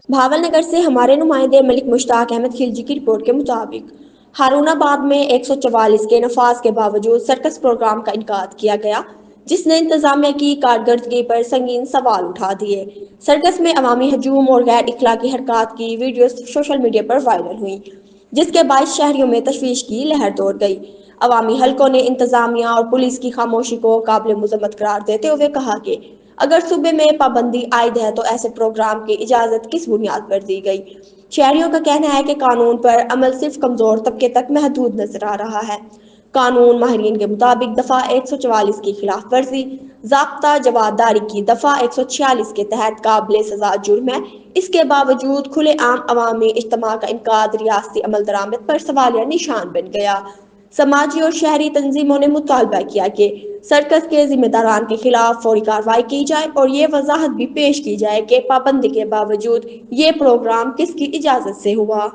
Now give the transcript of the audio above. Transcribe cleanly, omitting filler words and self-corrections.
بھاول نگر سے ہمارے نمائندے ملک مشتاق احمد خلجی کی رپورٹ کے مطابق ہارون آباد میں 144 کے نفاذ کے باوجود سرکس پروگرام کا انعقاد کیا گیا، جس نے انتظامیہ کی کارکردگی پر سنگین سوال اٹھا دیے۔ سرکس میں عوامی ہجوم اور غیر اخلاقی حرکات کی ویڈیوز سوشل میڈیا پر وائرل ہوئیں، جس کے باعث شہریوں میں تشویش کی لہر دوڑ گئی۔ عوامی حلقوں نے انتظامیہ اور پولیس کی خاموشی کو قابل مذمت قرار دیتے ہوئے کہا کہ اگر صوبے میں پابندی عائد ہے تو ایسے پروگرام کی اجازت کس بنیاد پر دی گئی؟ شہریوں کا کہنا ہے کہ قانون پر عمل صرف کمزور طبقے تک محدود نظر آ رہا ہے۔ قانون ماہرین کے مطابق دفعہ 144 کی خلاف ورزی ضابطہ جوابداری کی دفعہ 146 کے تحت قابل سزا جرم ہے۔ اس کے باوجود کھلے عام عوامی اجتماع کا انعقاد ریاستی عمل درآمد پر سوالیہ نشان بن گیا۔ سماجی اور شہری تنظیموں نے مطالبہ کیا کہ سرکس کے ذمہ داران کے خلاف فوری کارروائی کی جائے اور یہ وضاحت بھی پیش کی جائے کہ پابندی کے باوجود یہ پروگرام کس کی اجازت سے ہوا۔